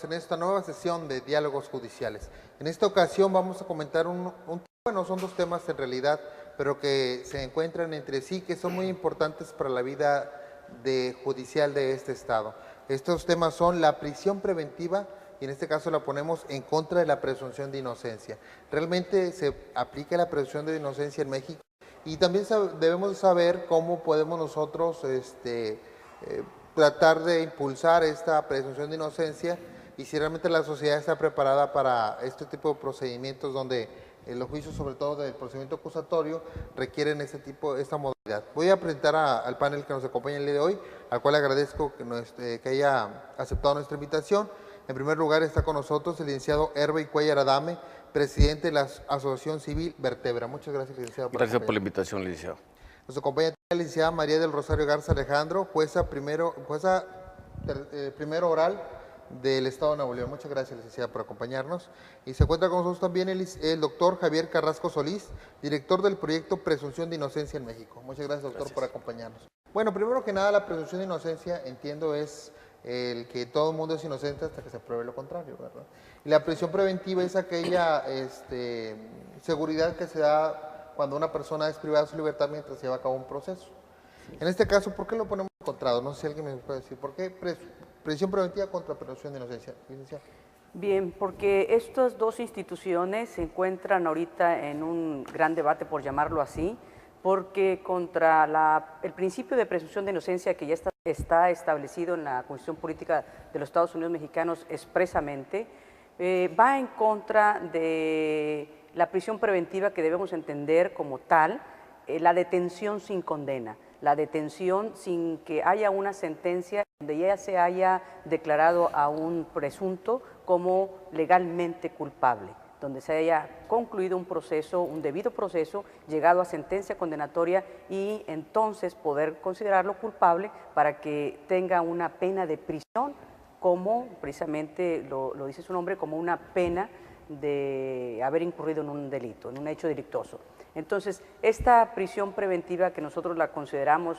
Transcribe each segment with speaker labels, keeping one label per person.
Speaker 1: en esta nueva sesión de Diálogos Judiciales. En esta ocasión vamos a comentar bueno, son dos temas en realidad, pero que se encuentran entre sí, que son muy importantes para la vida judicial de este Estado. Estos temas son la prisión preventiva, y en este caso la ponemos en contra de la presunción de inocencia. ¿Realmente se aplica la presunción de inocencia en México? Y también debemos saber cómo podemos nosotros tratar de impulsar esta presunción de inocencia y si realmente la sociedad está preparada para este tipo de procedimientos donde los juicios, sobre todo del procedimiento acusatorio, requieren esta modalidad. Voy a presentar al panel que nos acompaña el día de hoy, al cual agradezco que haya aceptado nuestra invitación. En primer lugar está con nosotros el licenciado Hervey Cuellar Adame, presidente de la Asociación Civil Vertebra. Muchas gracias, licenciado.
Speaker 2: Gracias por la invitación, licenciado.
Speaker 1: Nos acompaña la licenciada María del Rosario Garza Alejandro, jueza primero oral del Estado de Nuevo León. Muchas gracias, licenciada, por acompañarnos. Y se encuentra con nosotros también el doctor Javier Carrasco Solís, director del proyecto Presunción de Inocencia en México. Muchas gracias, doctor, por acompañarnos. Bueno, primero que nada, la presunción de inocencia, entiendo, es el que todo el mundo es inocente hasta que se pruebe lo contrario, ¿verdad? Y la prisión preventiva es aquella seguridad que se da cuando una persona es privada de su libertad mientras se lleva a cabo un proceso. En este caso, ¿por qué lo ponemos encontrado? No sé si alguien me puede decir, ¿por qué prisión preventiva contra presunción de inocencia? Licenciada.
Speaker 3: Bien, porque estas dos instituciones se encuentran ahorita en un gran debate, por llamarlo así, porque contra el principio de presunción de inocencia que ya está establecido en la Constitución Política de los Estados Unidos Mexicanos expresamente, va en contra de la prisión preventiva que debemos entender como tal, la detención sin condena, la detención sin que haya una sentencia donde ya se haya declarado a un presunto como legalmente culpable, donde se haya concluido un proceso, un debido proceso, llegado a sentencia condenatoria y entonces poder considerarlo culpable para que tenga una pena de prisión, como precisamente lo dice su nombre, como una pena de haber incurrido en un delito, en un hecho delictuoso. Entonces, esta prisión preventiva que nosotros la consideramos,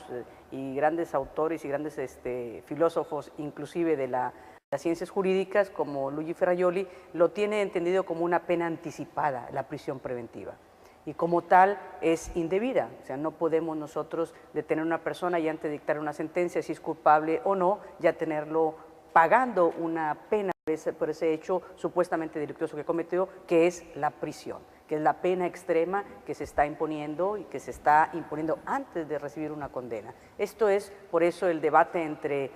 Speaker 3: y grandes autores y grandes filósofos, inclusive de las ciencias jurídicas, como Luigi Ferrajoli, lo tiene entendido como una pena anticipada, la prisión preventiva. Y como tal es indebida, o sea, no podemos nosotros detener a una persona y antes de dictar una sentencia, si es culpable o no, ya tenerlo pagando una pena por ese hecho supuestamente delictuoso que cometió, que es la prisión, que es la pena extrema que se está imponiendo y que se está imponiendo antes de recibir una condena. Esto es, por eso, el debate entre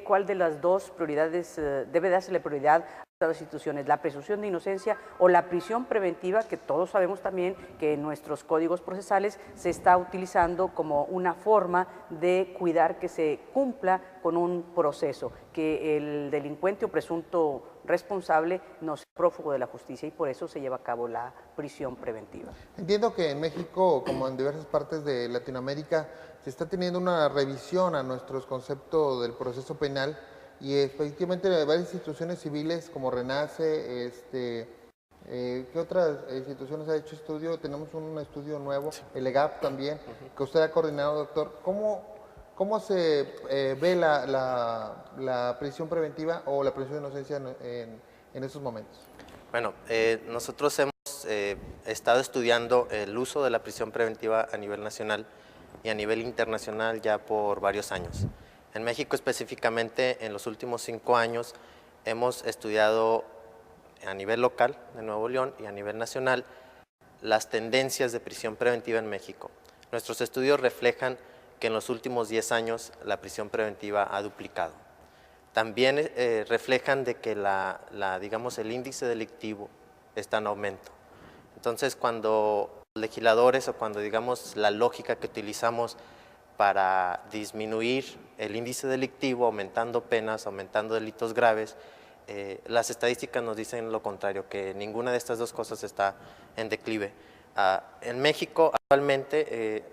Speaker 3: cuál de las dos prioridades debe dársele prioridad a las instituciones, la presunción de inocencia o la prisión preventiva, que todos sabemos también que en nuestros códigos procesales se está utilizando como una forma de cuidar que se cumpla con un proceso, que el delincuente o presunto responsable no sea prófugo de la justicia, y por eso se lleva a cabo la prisión preventiva.
Speaker 1: Entiendo que en México, como en diversas partes de Latinoamérica, se está teniendo una revisión a nuestros conceptos del proceso penal, y efectivamente varias instituciones civiles como RENACE, ¿qué otras instituciones ha hecho estudio? Tenemos un estudio nuevo, el EGAP también, que usted ha coordinado, doctor. ¿Cómo se ve la prisión preventiva o la presunción de inocencia en estos momentos?
Speaker 4: Bueno, nosotros hemos estado estudiando el uso de la prisión preventiva a nivel nacional y a nivel internacional ya por varios años. En México específicamente, en los últimos 5 años, hemos estudiado a nivel local de Nuevo León y a nivel nacional las tendencias de prisión preventiva en México. Nuestros estudios reflejan que en los últimos 10 años la prisión preventiva ha duplicado. También reflejan de que digamos, el índice delictivo está en aumento. Entonces, cuando los legisladores o cuando, digamos, la lógica que utilizamos para disminuir el índice delictivo, aumentando penas, aumentando delitos graves, las estadísticas nos dicen lo contrario, que ninguna de estas dos cosas está en declive. En México actualmente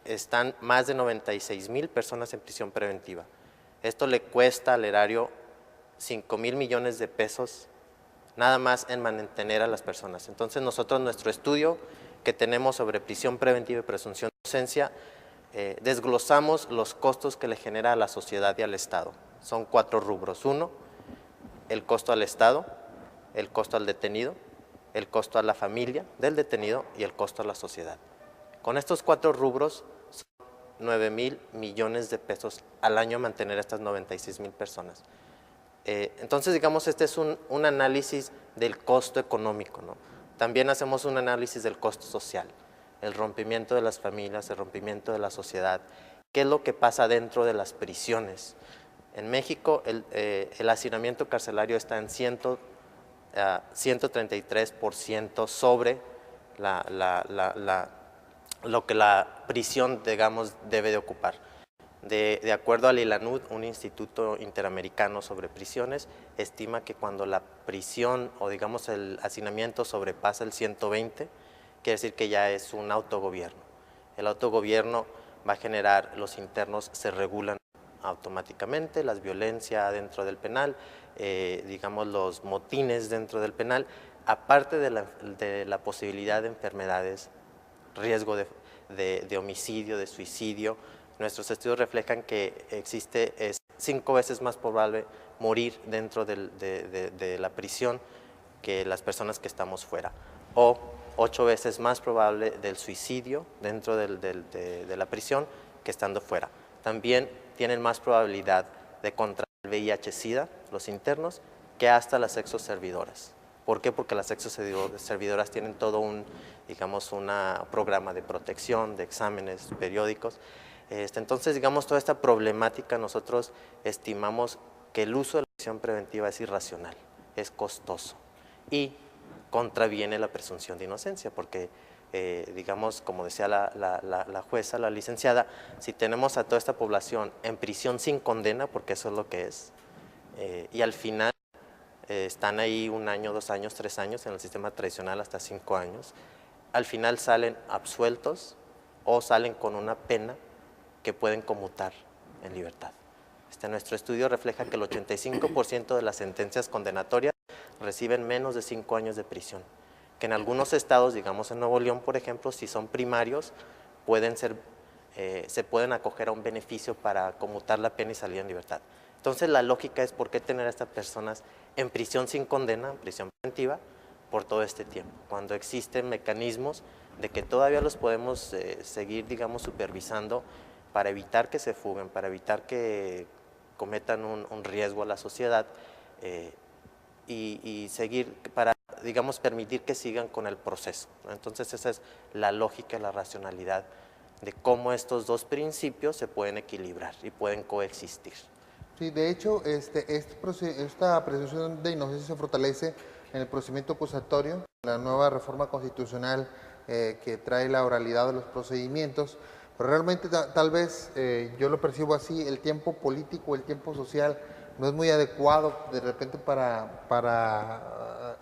Speaker 4: están más de 96,000 personas en prisión preventiva. Esto le cuesta al erario 5,000 millones de pesos nada más en mantener a las personas. Entonces nosotros, nuestro estudio que tenemos sobre prisión preventiva y presunción de inocencia, desglosamos los costos que le genera a la sociedad y al Estado. Son 4 rubros. 1, el costo al Estado, el costo al detenido, el costo a la familia del detenido y el costo a la sociedad. Con estos 4 rubros, son 9,000 millones de pesos al año mantener a estas 96,000 personas. Entonces, digamos, este es un análisis del costo económico, ¿no? También hacemos un análisis del costo social, el rompimiento de las familias, el rompimiento de la sociedad, qué es lo que pasa dentro de las prisiones. En México, el hacinamiento carcelario está en 133% sobre lo que la prisión, digamos, debe de ocupar. De acuerdo al ILANUD, un instituto interamericano sobre prisiones, estima que cuando la prisión o digamos el hacinamiento sobrepasa el 120, quiere decir que ya es un autogobierno. El autogobierno va a generar, los internos se regulan automáticamente, la violencia dentro del penal, digamos los motines dentro del penal, aparte de la posibilidad de enfermedades, riesgo de homicidio, de suicidio. Nuestros estudios reflejan que es 5 veces más probable morir dentro de la prisión que las personas que estamos fuera, o 8 veces más probable del suicidio dentro de la prisión que estando fuera. También tienen más probabilidad de contraer el VIH-Sida, los internos, que hasta las sexoservidoras. ¿Por qué? Porque las sexoservidoras tienen todo un programa de protección, de exámenes periódicos. Entonces, digamos, toda esta problemática nosotros estimamos que el uso de la prisión preventiva es irracional, es costoso y contraviene la presunción de inocencia, porque, digamos, como decía la jueza, la licenciada, si tenemos a toda esta población en prisión sin condena, porque eso es lo que es, y al final están ahí 1 año, 2 años, 3 años, en el sistema tradicional hasta 5 años, al final salen absueltos o salen con una pena que pueden conmutar en libertad. Nuestro estudio refleja que el 85% de las sentencias condenatorias reciben menos de 5 años de prisión, que en algunos estados, digamos en Nuevo León, por ejemplo, si son primarios, se pueden acoger a un beneficio para conmutar la pena y salir en libertad. Entonces la lógica es por qué tener a estas personas en prisión sin condena, en prisión preventiva, por todo este tiempo, cuando existen mecanismos de que todavía los podemos seguir, digamos, supervisando para evitar que se fuguen, para evitar que cometan un riesgo a la sociedad y seguir, para, digamos, permitir que sigan con el proceso. Entonces esa es la lógica y la racionalidad de cómo estos dos principios se pueden equilibrar y pueden coexistir.
Speaker 1: Sí, de hecho, esta presunción de inocencia se fortalece en el procedimiento acusatorio, la nueva reforma constitucional que trae la oralidad de los procedimientos, pero realmente tal vez yo lo percibo así, el tiempo político, el tiempo social no es muy adecuado de repente para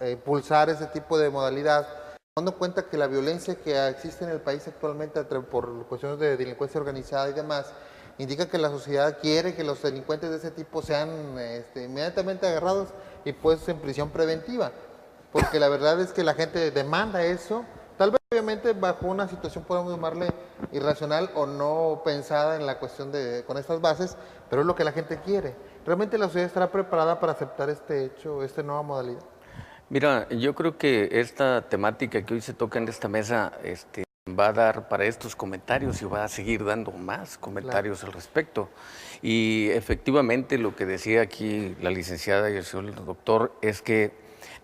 Speaker 1: impulsar ese tipo de modalidad, tomando en cuenta que la violencia que existe en el país actualmente por cuestiones de delincuencia organizada y demás, indica que la sociedad quiere que los delincuentes de ese tipo sean inmediatamente agarrados y puestos en prisión preventiva, porque la verdad es que la gente demanda eso, tal vez obviamente bajo una situación podemos llamarle irracional o no pensada en la cuestión con estas bases, pero es lo que la gente quiere. ¿Realmente la sociedad estará preparada para aceptar este hecho, esta nueva modalidad?
Speaker 2: Mira, yo creo que esta temática que hoy se toca en esta mesa va a dar para estos comentarios y va a seguir dando más comentarios al respecto. Y efectivamente lo que decía aquí la licenciada y el señor doctor es que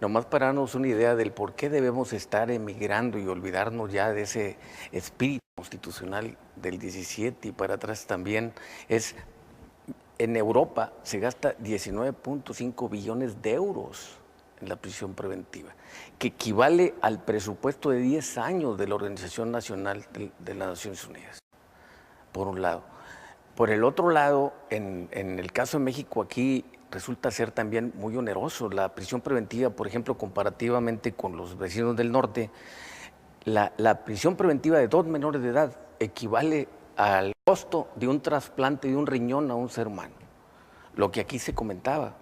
Speaker 2: nomás para darnos una idea del por qué debemos estar emigrando y olvidarnos ya de ese espíritu constitucional del 17 y para atrás también, en Europa se gasta 19.5 billones de euros en la prisión preventiva, que equivale al presupuesto de 10 años de la Organización Nacional de las Naciones Unidas, por un lado. Por el otro lado, en el caso de México, aquí resulta ser también muy oneroso. La prisión preventiva, por ejemplo, comparativamente con los vecinos del norte, la prisión preventiva de 2 menores de edad equivale al costo de un trasplante de un riñón a un ser humano, lo que aquí se comentaba.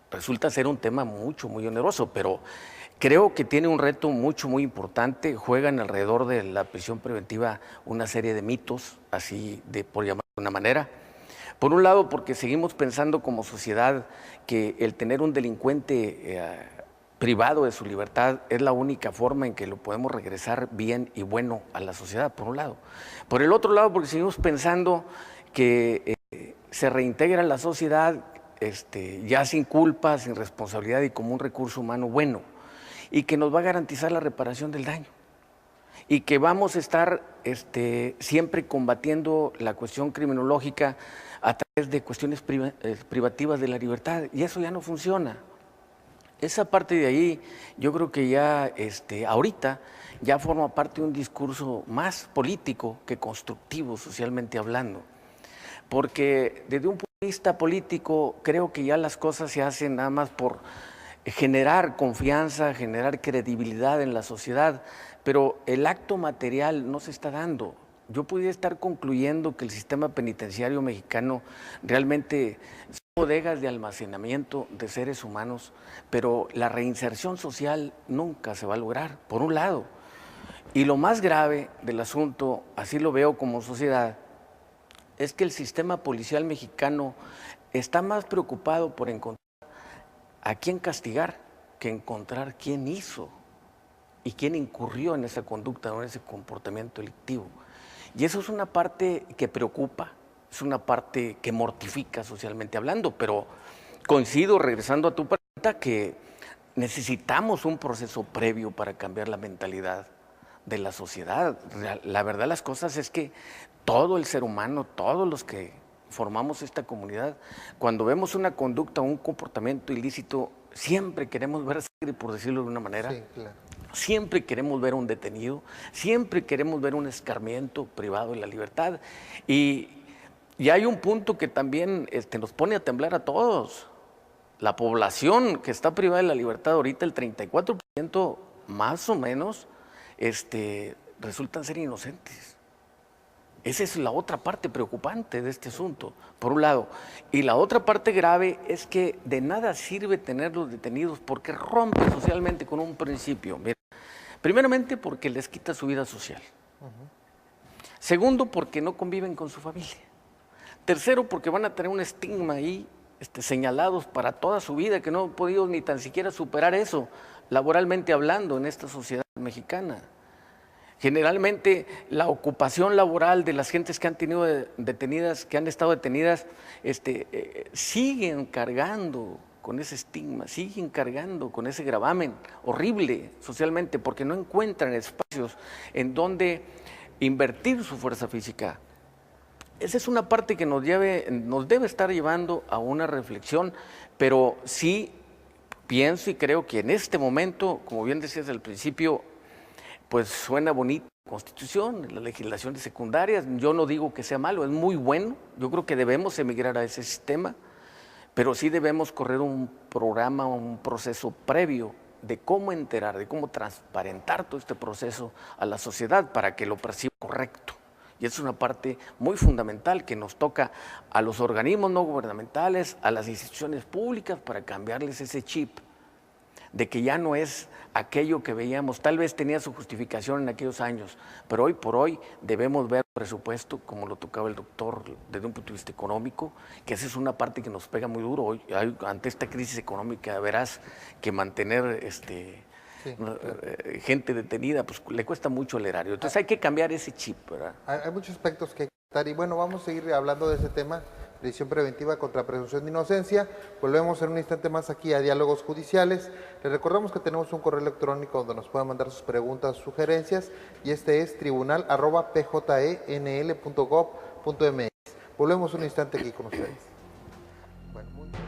Speaker 2: Resulta ser un tema muy oneroso, pero creo que tiene un reto muy importante. Juegan alrededor de la prisión preventiva una serie de mitos, así por llamarlo de una manera, Por un lado, porque seguimos pensando como sociedad que el tener un delincuente privado de su libertad es la única forma en que lo podemos regresar bien y bueno a la sociedad, por un lado. Por el otro lado, porque seguimos pensando que se reintegra a la sociedad ya sin culpa, sin responsabilidad y como un recurso humano bueno, y que nos va a garantizar la reparación del daño. Y que vamos a estar siempre combatiendo la cuestión criminológica a través de cuestiones privativas de la libertad, y eso ya no funciona. Esa parte de ahí, yo creo que ya ahorita ya forma parte de un discurso más político que constructivo, socialmente hablando. Porque desde un punto de vista político, creo que ya las cosas se hacen nada más por generar confianza, generar credibilidad en la sociedad, pero el acto material no se está dando. Yo podría estar concluyendo que el sistema penitenciario mexicano realmente son bodegas de almacenamiento de seres humanos, pero la reinserción social nunca se va a lograr, por un lado. Y lo más grave del asunto, así lo veo como sociedad, es que el sistema policial mexicano está más preocupado por encontrar a quién castigar que encontrar quién hizo y quién incurrió en esa conducta o en ese comportamiento delictivo. Y eso es una parte que preocupa, es una parte que mortifica socialmente hablando, pero coincido, regresando a tu pregunta, que necesitamos un proceso previo para cambiar la mentalidad de la sociedad. La verdad las cosas es que todo el ser humano, todos los que formamos esta comunidad, cuando vemos una conducta o un comportamiento ilícito, siempre queremos ver sangre, por decirlo de una manera.
Speaker 1: Sí, claro.
Speaker 2: Siempre queremos ver a un detenido, siempre queremos ver un escarmiento privado de la libertad. Y hay un punto que también nos pone a temblar a todos. La población que está privada de la libertad ahorita, el 34% más o menos, resultan ser inocentes. Esa es la otra parte preocupante de este asunto, por un lado. Y la otra parte grave es que de nada sirve tenerlos detenidos porque rompen socialmente con un principio. Mira, primeramente porque les quita su vida social. Segundo, porque no conviven con su familia. Tercero, porque van a tener un estigma ahí señalados para toda su vida, que no han podido ni tan siquiera superar eso, laboralmente hablando, en esta sociedad mexicana. Generalmente la ocupación laboral de las gentes que han tenido detenidas, que han estado detenidas, siguen cargando con ese estigma, siguen cargando con ese gravamen horrible socialmente, porque no encuentran espacios en donde invertir su fuerza física. Esa es una parte que nos debe estar llevando a una reflexión, pero sí pienso y creo que en este momento, como bien decías al principio, pues suena bonita la Constitución, la legislación de secundarias. Yo no digo que sea malo, es muy bueno. Yo creo que debemos emigrar a ese sistema, pero sí debemos correr un programa, un proceso previo de cómo enterar, de cómo transparentar todo este proceso a la sociedad para que lo perciba correcto. Y es una parte muy fundamental que nos toca a los organismos no gubernamentales, a las instituciones públicas, para cambiarles ese chip de que ya no es aquello que veíamos, tal vez tenía su justificación en aquellos años, pero hoy por hoy debemos ver el presupuesto, como lo tocaba el doctor, desde un punto de vista económico, que esa es una parte que nos pega muy duro hoy. Ante esta crisis económica, verás que mantener gente detenida, pues le cuesta mucho el erario. Entonces hay que cambiar ese chip, ¿verdad?
Speaker 1: Hay muchos aspectos que tratar y bueno, vamos a seguir hablando de ese tema, prisión preventiva contra presunción de inocencia. Volvemos en un instante más aquí a Diálogos Judiciales. Les recordamos que tenemos un correo electrónico donde nos pueden mandar sus preguntas, sugerencias, y este es tribunal@pjenl.gov.mx. Volvemos un instante aquí con ustedes. Bueno, muy bien.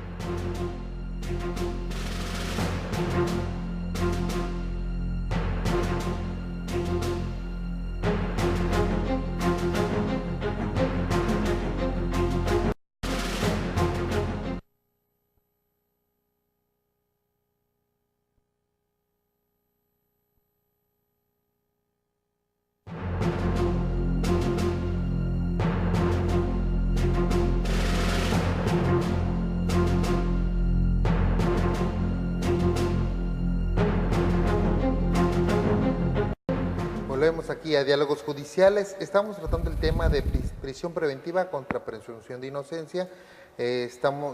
Speaker 1: Volvemos aquí a Diálogos Judiciales. Estamos tratando el tema de prisión preventiva contra presunción de inocencia.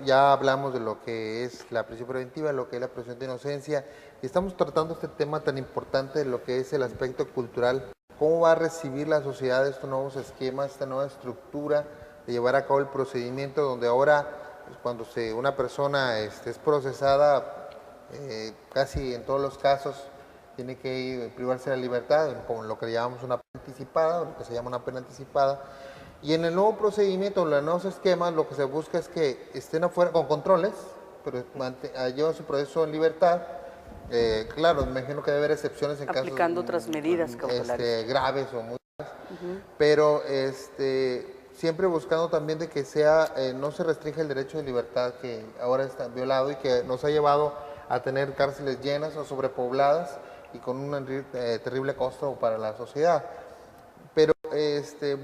Speaker 1: Ya hablamos de lo que es la prisión preventiva, lo que es la presunción de inocencia, y estamos tratando este tema tan importante de lo que es el aspecto cultural. ¿Cómo va a recibir la sociedad estos nuevos esquemas, esta nueva estructura de llevar a cabo el procedimiento, donde ahora, pues, cuando una persona es procesada, casi en todos los casos, tiene que privarse de la libertad, como lo que llamamos una pena anticipada, o lo que se llama una pena anticipada. Y en el nuevo procedimiento, los nuevos esquemas, lo que se busca es que estén afuera con controles, pero llevan su proceso en libertad. Claro, me imagino que debe haber excepciones en
Speaker 3: aplicando
Speaker 1: casos
Speaker 3: otras medidas cautelares
Speaker 1: graves o muy graves, pero siempre buscando también de que no se restrinja el derecho de libertad, que ahora está violado y que nos ha llevado a tener cárceles llenas o sobrepobladas y con un terrible costo para la sociedad. Pero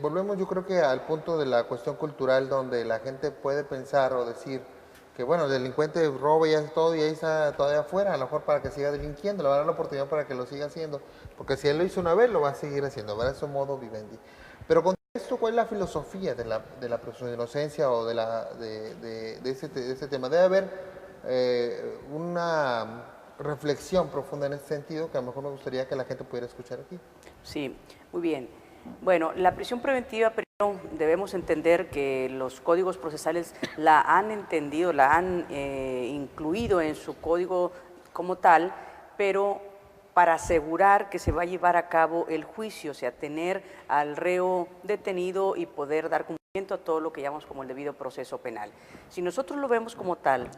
Speaker 1: volvemos, yo creo que al punto de la cuestión cultural, donde la gente puede pensar o decir que, bueno, el delincuente roba y hace todo y ahí está todavía afuera, a lo mejor para que siga delinquiendo, le va a dar la oportunidad para que lo siga haciendo, porque si él lo hizo una vez, lo va a seguir haciendo, ¿verdad? Es un modo vivendi. Pero con esto, ¿cuál es la filosofía de la presunción de inocencia o de este tema? Debe haber una reflexión profunda en este sentido, que a lo mejor me gustaría que la gente pudiera escuchar aquí.
Speaker 3: Sí, muy bien. Bueno, la prisión preventiva, primero debemos entender que los códigos procesales la han entendido, la han incluido en su código como tal, pero para asegurar que se va a llevar a cabo el juicio, o sea, tener al reo detenido y poder dar cumplimiento a todo lo que llamamos como el debido proceso penal. Si nosotros lo vemos como tal,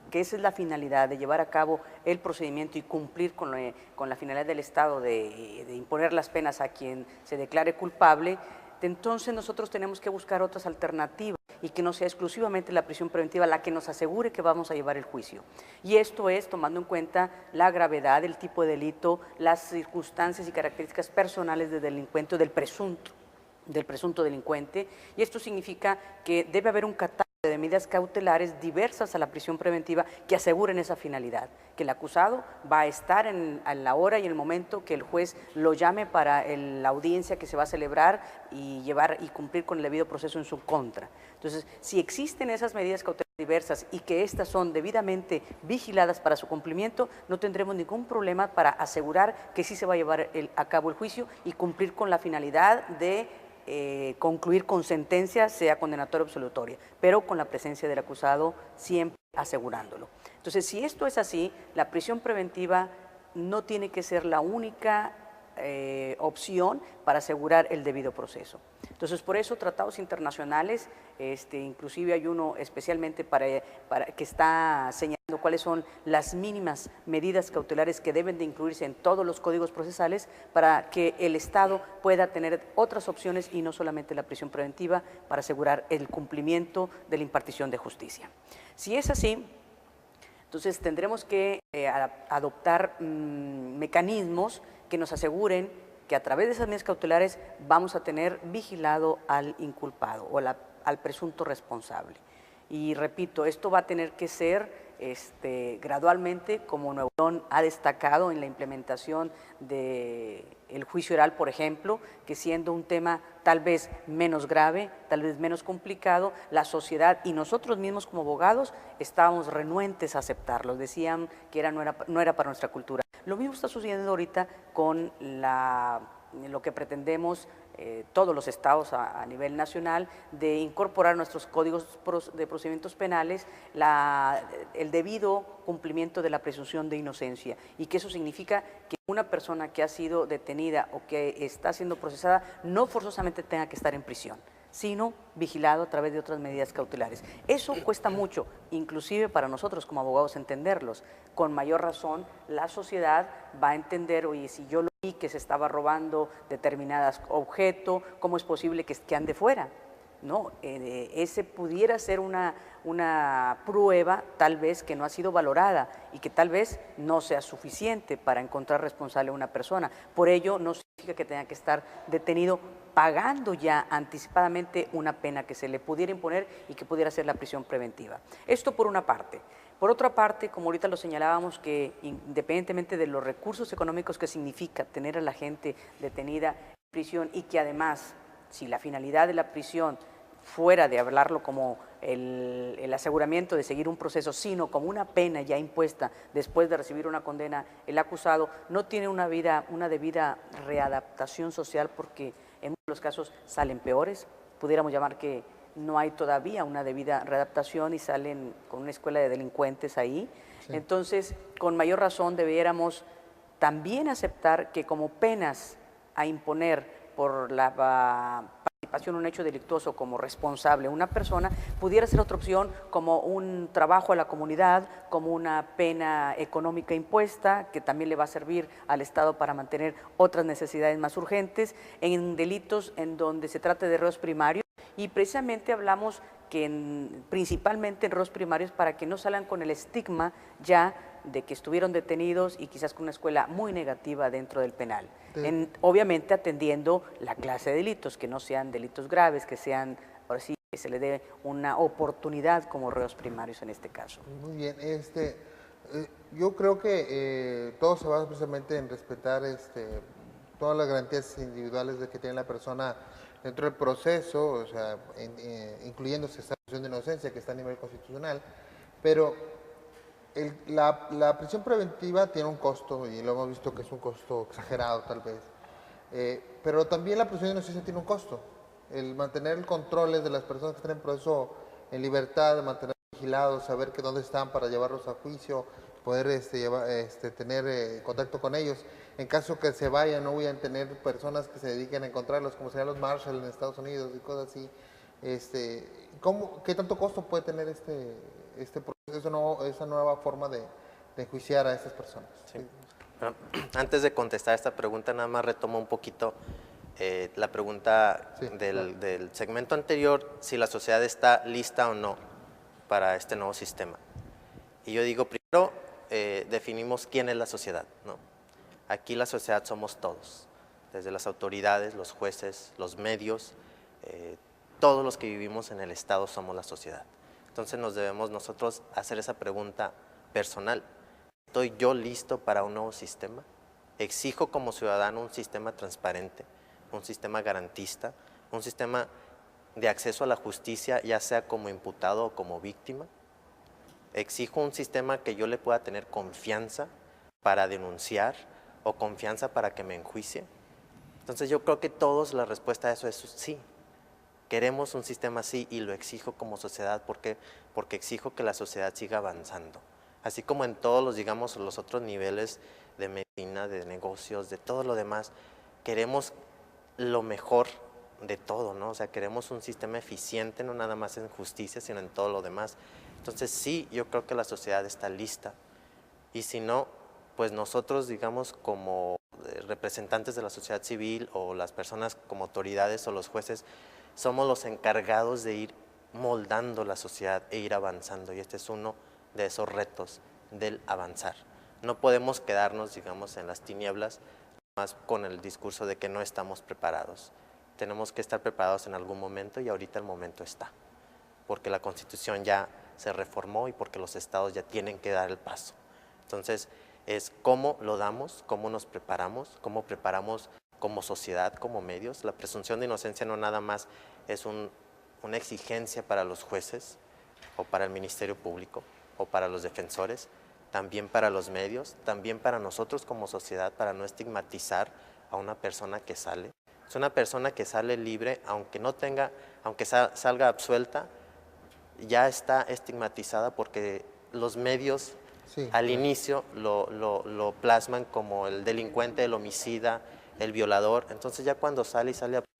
Speaker 3: que esa es la finalidad de llevar a cabo el procedimiento y cumplir con la finalidad del Estado de imponer las penas a quien se declare culpable, entonces nosotros tenemos que buscar otras alternativas y que no sea exclusivamente la prisión preventiva la que nos asegure que vamos a llevar el juicio. Y esto es tomando en cuenta la gravedad, el tipo de delito, las circunstancias y características personales del delincuente, del presunto delincuente, y esto significa que debe haber un catálogo de medidas cautelares diversas a la prisión preventiva que aseguren esa finalidad, que el acusado va a estar a la hora y el momento que el juez lo llame para la audiencia que se va a celebrar y cumplir con el debido proceso en su contra. Entonces, si existen esas medidas cautelares diversas y que éstas son debidamente vigiladas para su cumplimiento, no tendremos ningún problema para asegurar que sí se va a llevar a cabo el juicio y cumplir con la finalidad de concluir con sentencia, sea condenatoria o absolutoria, pero con la presencia del acusado siempre asegurándolo. Entonces, si esto es así, la prisión preventiva no tiene que ser la única opción para asegurar el debido proceso. Entonces, por eso tratados internacionales, inclusive hay uno especialmente para que está señalando cuáles son las mínimas medidas cautelares que deben de incluirse en todos los códigos procesales para que el Estado pueda tener otras opciones y no solamente la prisión preventiva para asegurar el cumplimiento de la impartición de justicia. Si es así, entonces tendremos que adoptar mecanismos que nos aseguren que a través de esas medidas cautelares vamos a tener vigilado al inculpado o al presunto responsable. Y repito, esto va a tener que ser gradualmente, como Nuevo León ha destacado en la implementación del juicio oral, por ejemplo, que siendo un tema tal vez menos grave, tal vez menos complicado, la sociedad y nosotros mismos como abogados estábamos renuentes a aceptarlo, decían que no era para nuestra cultura. Lo mismo está sucediendo ahorita con lo que pretendemos todos los estados a nivel nacional, de incorporar nuestros códigos de procedimientos penales el debido cumplimiento de la presunción de inocencia, y que eso significa que una persona que ha sido detenida o que está siendo procesada no forzosamente tenga que estar en prisión, sino vigilado a través de otras medidas cautelares. Eso cuesta mucho, inclusive para nosotros como abogados entenderlos. Con mayor razón, la sociedad va a entender, oye, si yo lo vi que se estaba robando determinados objetos, ¿cómo es posible que ande fuera? No, ese pudiera ser una prueba tal vez que no ha sido valorada y que tal vez no sea suficiente para encontrar responsable a una persona. Por ello, no significa que tenga que estar detenido pagando ya anticipadamente una pena que se le pudiera imponer y que pudiera ser la prisión preventiva. Esto por una parte. Por otra parte, como ahorita lo señalábamos, que independientemente de los recursos económicos que significa tener a la gente detenida en prisión y que además, si la finalidad de la prisión fuera de hablarlo como el aseguramiento de seguir un proceso, sino como una pena ya impuesta después de recibir una condena, el acusado no tiene una debida readaptación social porque en muchos de los casos salen peores, pudiéramos llamar que no hay todavía una debida readaptación y salen con una escuela de delincuentes ahí. Sí. Entonces, con mayor razón debiéramos también aceptar que como penas a imponer por la participación en un hecho delictuoso como responsable una persona, pudiera ser otra opción como un trabajo a la comunidad, como una pena económica impuesta, que también le va a servir al Estado para mantener otras necesidades más urgentes, en delitos en donde se trate de reos primarios. Y precisamente hablamos que principalmente en reos primarios para que no salgan con el estigma ya de que estuvieron detenidos y quizás con una escuela muy negativa dentro del penal. Obviamente atendiendo la clase de delitos, que no sean delitos graves, que sean, ahora sí, que se le dé una oportunidad como reos primarios en este caso.
Speaker 1: Muy bien, yo creo que todo se basa precisamente en respetar todas las garantías individuales de que tiene la persona dentro del proceso, o sea, incluyéndose esta presunción de inocencia que está a nivel constitucional, pero la prisión preventiva tiene un costo, y lo hemos visto que es un costo exagerado tal vez, pero también la presunción de inocencia tiene un costo. El mantener el control de las personas que están en proceso en libertad, mantener vigilados, saber que dónde están para llevarlos a juicio, poder tener contacto con ellos. En caso que se vayan, no huyan, tener personas que se dediquen a encontrarlos, como serían los Marshall en Estados Unidos y cosas así. ¿Qué tanto costo puede tener este proceso, esa nueva forma de enjuiciar a estas personas?
Speaker 4: Sí. Bueno, antes de contestar esta pregunta, nada más retomo un poquito la pregunta del segmento anterior, si la sociedad está lista o no para este nuevo sistema. Y yo digo, primero definimos quién es la sociedad, ¿no? Aquí la sociedad somos todos, desde las autoridades, los jueces, los medios, todos los que vivimos en el Estado somos la sociedad. Entonces nos debemos nosotros hacer esa pregunta personal. ¿Estoy yo listo para un nuevo sistema? ¿Exijo como ciudadano un sistema transparente, un sistema garantista, un sistema de acceso a la justicia, ya sea como imputado o como víctima? ¿Exijo un sistema que yo le pueda tener confianza para denunciar o confianza para que me enjuicie? Entonces yo creo que todos la respuesta a eso es sí. Queremos un sistema así y lo exijo como sociedad porque exijo que la sociedad siga avanzando. Así como en todos los, digamos, los otros niveles de medicina, de negocios, de todo lo demás, queremos lo mejor de todo, ¿no? O sea, queremos un sistema eficiente, no nada más en justicia, sino en todo lo demás. Entonces sí, yo creo que la sociedad está lista. Y si no, pues nosotros, digamos, como representantes de la sociedad civil o las personas como autoridades o los jueces, somos los encargados de ir moldando la sociedad e ir avanzando. Y este es uno de esos retos del avanzar. No podemos quedarnos, digamos, en las tinieblas, más con el discurso de que no estamos preparados. Tenemos que estar preparados en algún momento y ahorita el momento está. Porque la Constitución ya se reformó y porque los estados ya tienen que dar el paso. Entonces, es cómo lo damos, cómo nos preparamos, cómo preparamos como sociedad, como medios. La presunción de inocencia no nada más es una exigencia para los jueces o para el Ministerio Público o para los defensores, también para los medios, también para nosotros como sociedad, para no estigmatizar a una persona que sale. Es una persona que sale libre, aunque salga absuelta, ya está estigmatizada porque los medios al inicio lo plasman como el delincuente, el homicida, el violador. Entonces ya cuando sale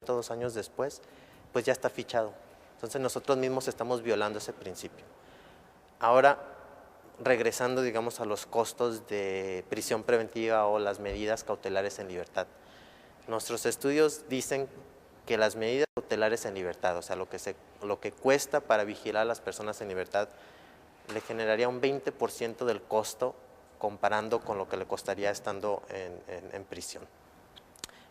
Speaker 4: 2 años después, pues ya está fichado. Entonces nosotros mismos estamos violando ese principio. Ahora, regresando, digamos, a los costos de prisión preventiva o las medidas cautelares en libertad. Nuestros estudios dicen que las medidas cautelares en libertad, o sea, lo que cuesta para vigilar a las personas en libertad, le generaría un 20% del costo comparando con lo que le costaría estando en prisión.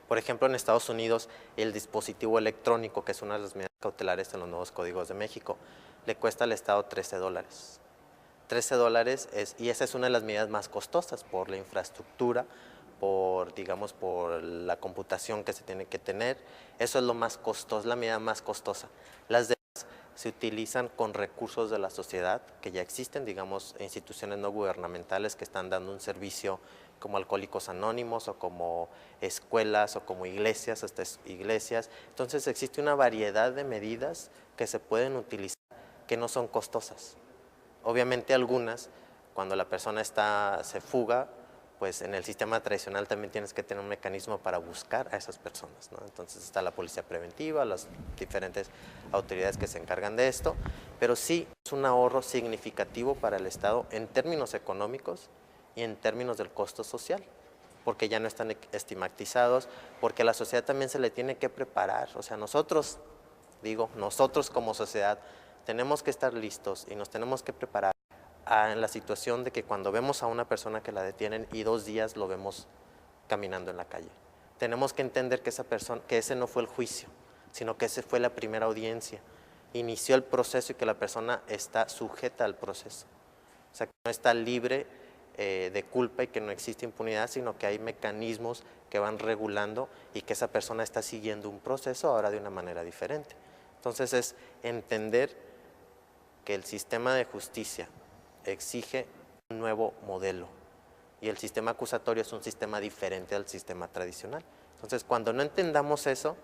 Speaker 4: Por ejemplo, en Estados Unidos, el dispositivo electrónico, que es una de las medidas cautelares en los nuevos códigos de México, le cuesta al Estado $13. $13 y esa es una de las medidas más costosas por la infraestructura, digamos, por la computación que se tiene que tener. Eso es lo más costoso, la medida más costosa. Las demás se utilizan con recursos de la sociedad que ya existen, digamos, instituciones no gubernamentales que están dando un servicio como Alcohólicos Anónimos o como escuelas o como iglesias, hasta iglesias. Entonces existe una variedad de medidas que se pueden utilizar que no son costosas. Obviamente algunas, cuando la persona se fuga, pues en el sistema tradicional también tienes que tener un mecanismo para buscar a esas personas, ¿no? Entonces está la policía preventiva, las diferentes autoridades que se encargan de esto, pero sí es un ahorro significativo para el Estado en términos económicos y en términos del costo social, porque ya no están estigmatizados, porque a la sociedad también se le tiene que preparar. O sea, nosotros como sociedad tenemos que estar listos y nos tenemos que preparar en la situación de que cuando vemos a una persona que la detienen y 2 días lo vemos caminando en la calle. Tenemos que entender que ese no fue el juicio, sino que ese fue la primera audiencia. Inició el proceso y que la persona está sujeta al proceso. O sea, que no está libre de culpa y que no existe impunidad, sino que hay mecanismos que van regulando y que esa persona está siguiendo un proceso ahora de una manera diferente. Entonces es entender que el sistema de justicia exige un nuevo modelo y el sistema acusatorio es un sistema diferente al sistema tradicional. Entonces, cuando no entendamos eso,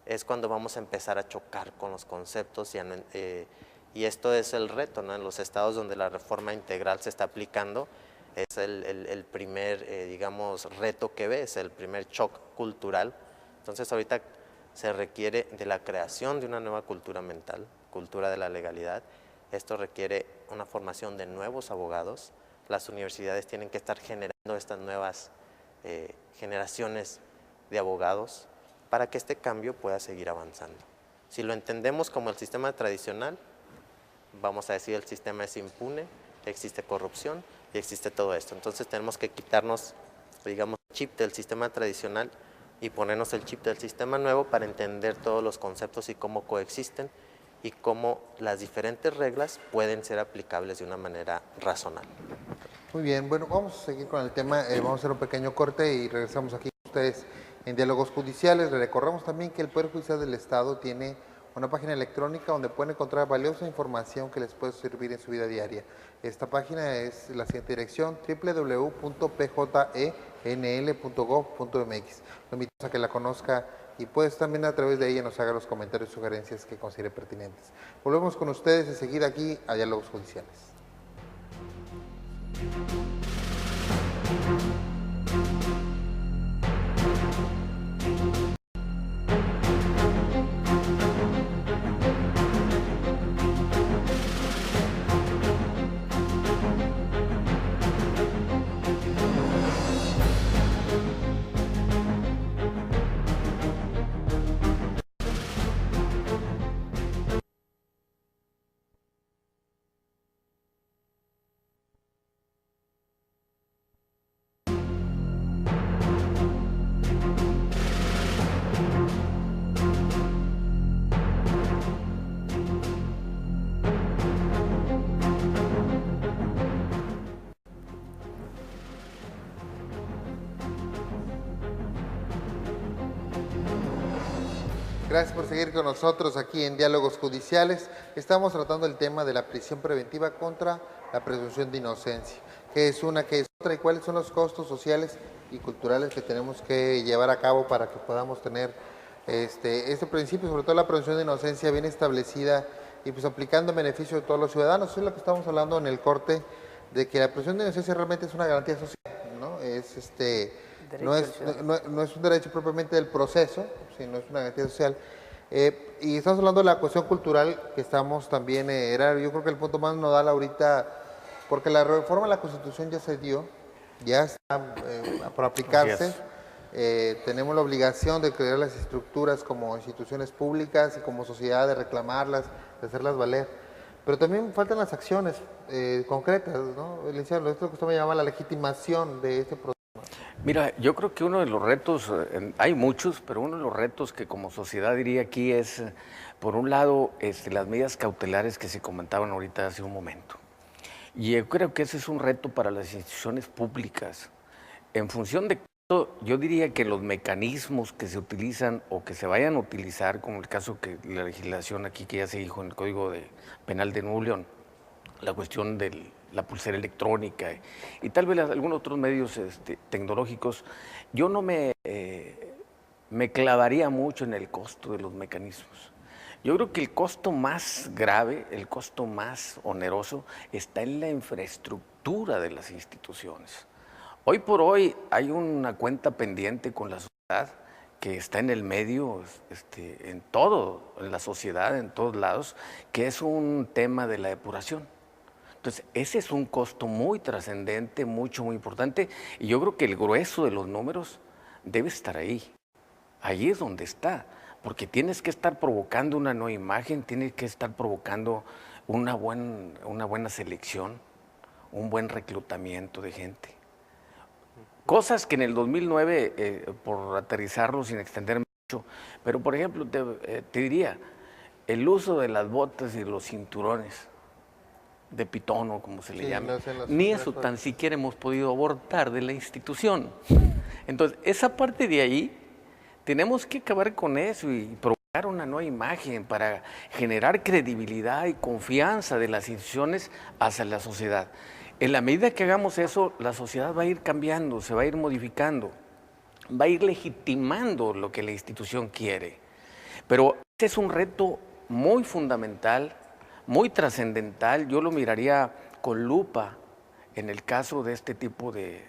Speaker 4: es cuando vamos a empezar a chocar con los conceptos y esto es el reto, ¿no? En los estados donde la reforma integral se está aplicando, es el primer, digamos, reto que ves, el primer shock cultural. Entonces, ahorita se requiere de la creación de una nueva cultura mental, cultura de la legalidad. Esto requiere una formación de nuevos abogados. Las universidades tienen que estar generando estas nuevas generaciones de abogados para que este cambio pueda seguir avanzando. Si lo entendemos como el sistema tradicional, vamos a decir el sistema es impune, existe corrupción y existe todo esto. Entonces tenemos que quitarnos, digamos, el chip del sistema tradicional y ponernos el chip del sistema nuevo para entender todos los conceptos y cómo coexisten y cómo las diferentes reglas pueden ser aplicables de una manera razonable.
Speaker 1: Muy bien, bueno, vamos a seguir con el tema, vamos a hacer un pequeño corte y regresamos aquí con ustedes en Diálogos Judiciales. Les recordamos también que el Poder Judicial del Estado tiene una página electrónica donde pueden encontrar valiosa información que les puede servir en su vida diaria. Esta página es la siguiente dirección: www.pjenl.gov.mx. Lo invitamos a que la conozca y pues también a través de ella nos haga los comentarios y sugerencias que considere pertinentes. Volvemos con ustedes enseguida aquí a Diálogos Judiciales. Gracias por seguir con nosotros aquí en Diálogos Judiciales. Estamos tratando el tema de la prisión preventiva contra la presunción de inocencia. ¿Qué es una, qué es otra y cuáles son los costos sociales y culturales que tenemos que llevar a cabo para que podamos tener este principio, sobre todo la presunción de inocencia bien establecida y pues aplicando en beneficio de todos los ciudadanos? Eso es lo que estamos hablando en el corte, de que la presunción de inocencia realmente es una garantía social, ¿no? No es un derecho propiamente del proceso, sino es una garantía social. Y estamos hablando de la cuestión cultural, que estamos también, yo creo que el punto más nodal ahorita, porque la reforma de la Constitución ya se dio, ya está por aplicarse. Tenemos la obligación de crear las estructuras como instituciones públicas y como sociedad, de reclamarlas, de hacerlas valer. Pero también faltan las acciones concretas, ¿no? Licenciado, esto que usted me llama la legitimación de este proceso.
Speaker 2: Mira, yo creo que uno de los retos, hay muchos, pero uno de los retos que como sociedad diría aquí es, por un lado, las medidas cautelares que se comentaban ahorita hace un momento. Y yo creo que ese es un reto para las instituciones públicas. En función de esto, yo diría que los mecanismos que se utilizan o que se vayan a utilizar, como el caso que la legislación aquí que ya se dijo en el Código Penal de Nuevo León, la cuestión de la pulsera electrónica y tal vez algunos otros medios tecnológicos, yo no me clavaría mucho en el costo de los mecanismos. Yo creo que el costo más grave, el costo más oneroso, está en la infraestructura de las instituciones. Hoy por hoy hay una cuenta pendiente con la sociedad que está en el medio, en todo, en la sociedad, en todos lados, que es un tema de la depuración. Entonces, ese es un costo muy trascendente, muy importante, y yo creo que el grueso de los números debe estar ahí. Ahí es donde está, porque tienes que estar provocando una nueva imagen, tienes que estar provocando una buena selección, un buen reclutamiento de gente. Cosas que en el 2009, por aterrizarlo sin extenderme mucho, pero por ejemplo, te diría, el uso de las botas y los cinturones de pitón o como se le llame, ni eso tan siquiera hemos podido abortar de la institución. Entonces, esa parte de ahí, tenemos que acabar con eso y provocar una nueva imagen para generar credibilidad y confianza de las instituciones hacia la sociedad. En la medida que hagamos eso, la sociedad va a ir cambiando, se va a ir modificando, va a ir legitimando lo que la institución quiere. Pero este es un reto muy fundamental, muy trascendental. Yo lo miraría con lupa en el caso de este tipo de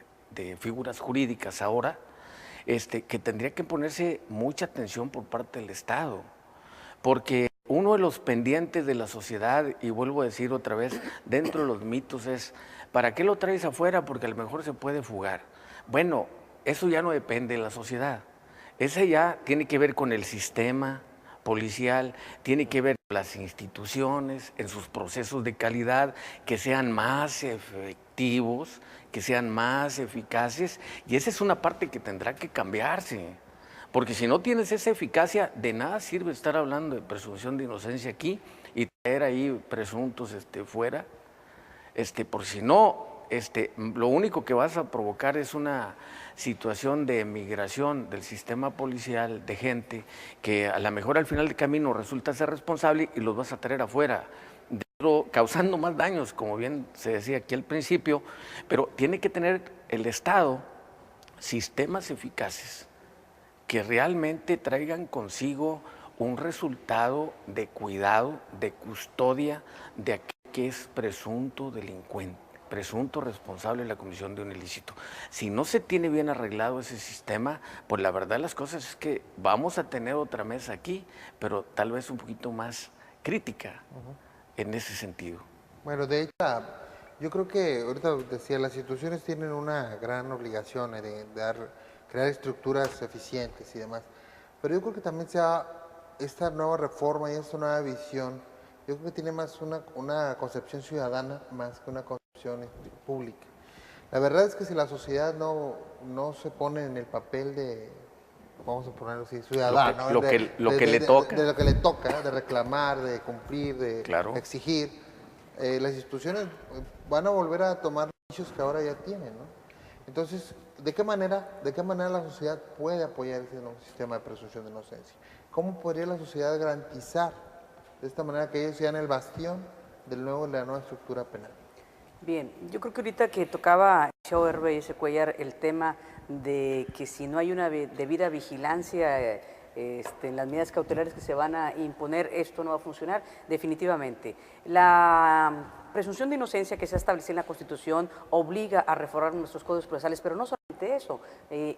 Speaker 2: figuras jurídicas ahora, que tendría que ponerse mucha atención por parte del Estado, porque uno de los pendientes de la sociedad, y vuelvo a decir otra vez, dentro de los mitos es, ¿para qué lo traes afuera? Porque a lo mejor se puede fugar. Bueno, eso ya no depende de la sociedad, ese ya tiene que ver con el sistema policial, tiene que ver con las instituciones, en sus procesos de calidad, que sean más efectivos, que sean más eficaces, y esa es una parte que tendrá que cambiarse, porque si no tienes esa eficacia, de nada sirve estar hablando de presunción de inocencia aquí y traer ahí presuntos fuera, por si no, lo único que vas a provocar es una situación de migración del sistema policial, de gente que a lo mejor al final del camino resulta ser responsable y los vas a traer afuera, causando más daños, como bien se decía aquí al principio, pero tiene que tener el Estado sistemas eficaces que realmente traigan consigo un resultado de cuidado, de custodia de aquel que es presunto delincuente, presunto responsable de la comisión de un ilícito. Si no se tiene bien arreglado ese sistema, pues la verdad las cosas es que vamos a tener otra mesa aquí, pero tal vez un poquito más crítica en ese sentido.
Speaker 1: Bueno, de hecho, yo creo que ahorita decía, las instituciones tienen una gran obligación de crear estructuras eficientes y demás, pero yo creo que también esta nueva reforma y esta nueva visión, yo creo que tiene más una concepción ciudadana más que una concepción pública. La verdad es que si la sociedad no se pone en el papel de, vamos a ponerlo así, ciudadano,
Speaker 2: lo que le toca.
Speaker 1: De lo que le toca, de reclamar, de cumplir, de
Speaker 2: Claro.
Speaker 1: exigir, las instituciones van a volver a tomar nichos que ahora ya tienen, ¿no? Entonces, ¿de qué manera la sociedad puede apoyar ese nuevo sistema de presunción de inocencia? ¿Cómo podría la sociedad garantizar de esta manera que ellos sean el bastión de la nueva estructura penal?
Speaker 3: Bien, yo creo que ahorita que tocaba Chao Herve y ese Cuellar el tema de que si no hay una debida vigilancia en las medidas cautelares que se van a imponer, esto no va a funcionar, definitivamente. La presunción de inocencia que se ha establecido en la Constitución obliga a reformar nuestros códigos procesales, pero no solamente eso,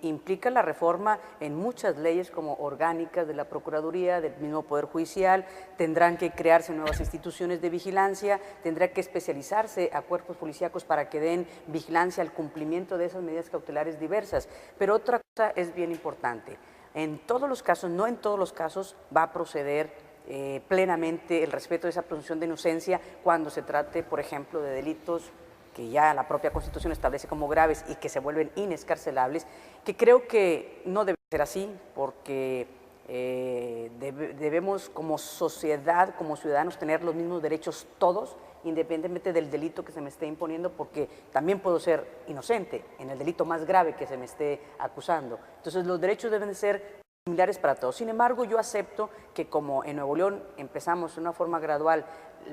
Speaker 3: implica la reforma en muchas leyes como orgánicas de la Procuraduría, del mismo Poder Judicial, tendrán que crearse nuevas instituciones de vigilancia, tendrá que especializarse a cuerpos policíacos para que den vigilancia al cumplimiento de esas medidas cautelares diversas. Pero otra cosa es bien importante, en todos los casos, no en todos los casos, va a proceder plenamente el respeto de esa presunción de inocencia cuando se trate, por ejemplo, de delitos que ya la propia Constitución establece como graves y que se vuelven inescarcelables, que creo que no debe ser así, porque debemos como sociedad, como ciudadanos, tener los mismos derechos todos, independientemente del delito que se me esté imponiendo, porque también puedo ser inocente en el delito más grave que se me esté acusando. Entonces, los derechos deben de ser similares para todos. Sin embargo, yo acepto que como en Nuevo León empezamos de una forma gradual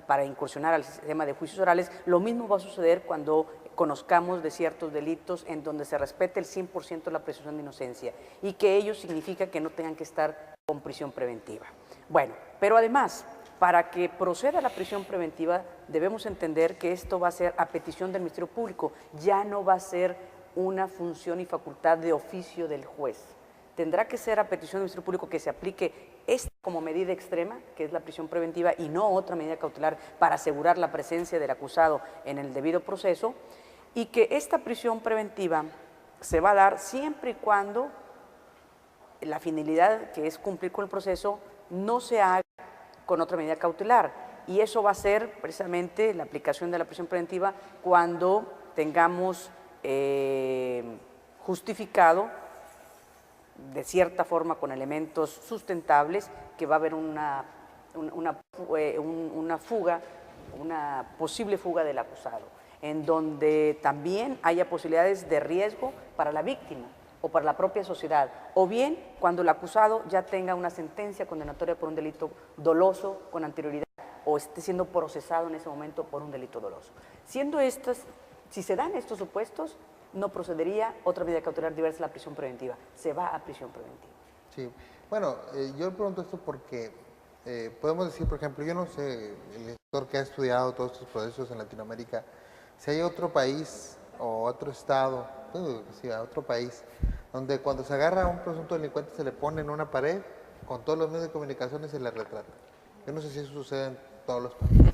Speaker 3: para incursionar al sistema de juicios orales, lo mismo va a suceder cuando conozcamos de ciertos delitos en donde se respete el 100% la presunción de inocencia y que ello significa que no tengan que estar con prisión preventiva. Bueno, pero además, para que proceda la prisión preventiva, debemos entender que esto va a ser a petición del Ministerio Público, ya no va a ser una función y facultad de oficio del juez. Tendrá que ser a petición del Ministerio Público que se aplique esta como medida extrema, que es la prisión preventiva, y no otra medida cautelar para asegurar la presencia del acusado en el debido proceso, y que esta prisión preventiva se va a dar siempre y cuando la finalidad, que es cumplir con el proceso, no se haga con otra medida cautelar. Y eso va a ser precisamente la aplicación de la prisión preventiva cuando tengamos justificado de cierta forma con elementos sustentables que va a haber una fuga, una posible fuga del acusado, en donde también haya posibilidades de riesgo para la víctima o para la propia sociedad, o bien cuando el acusado ya tenga una sentencia condenatoria por un delito doloso con anterioridad o esté siendo procesado en ese momento por un delito doloso. Siendo estas, si se dan estos supuestos, no procedería otra medida cautelar diversa a la prisión preventiva, se va a prisión preventiva.
Speaker 1: Sí, bueno, yo pregunto esto porque podemos decir, por ejemplo, yo no sé, el doctor que ha estudiado todos estos procesos en Latinoamérica, si hay otro país o otro estado, sí, a otro país, donde cuando se agarra a un presunto delincuente se le pone en una pared con todos los medios de comunicación y se le retrata. Yo no sé si eso sucede en todos los países.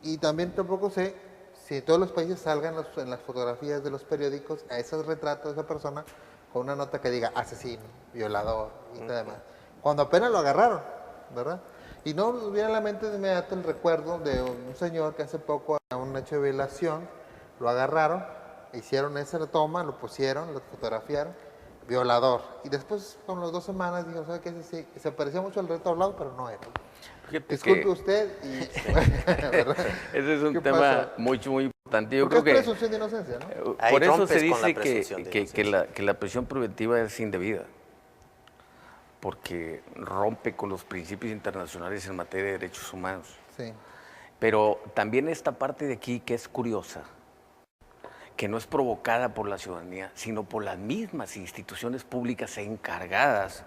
Speaker 1: Y también tampoco sé si en todos los países salgan en las fotografías de los periódicos a esos retratos de esa persona con una nota que diga asesino, violador y todo demás. Cuando apenas lo agarraron, ¿verdad? Y no viene a la mente de inmediato el recuerdo de un señor que hace poco a un hecho de violación lo agarraron, hicieron esa toma, lo pusieron, lo fotografiaron, violador. Y después, con las 2 semanas, dijeron, ¿sabe qué? Se parecía mucho al reto hablado, pero no era. Disculpe usted y...
Speaker 2: Ese es un tema muy importante. Yo
Speaker 1: creo
Speaker 2: creo
Speaker 1: es presunción de inocencia, ¿no?
Speaker 2: Por eso se dice que la prisión preventiva es indebida, porque rompe con los principios internacionales en materia de derechos humanos.
Speaker 1: Sí.
Speaker 2: Pero también esta parte de aquí que es curiosa, que no es provocada por la ciudadanía, sino por las mismas instituciones públicas encargadas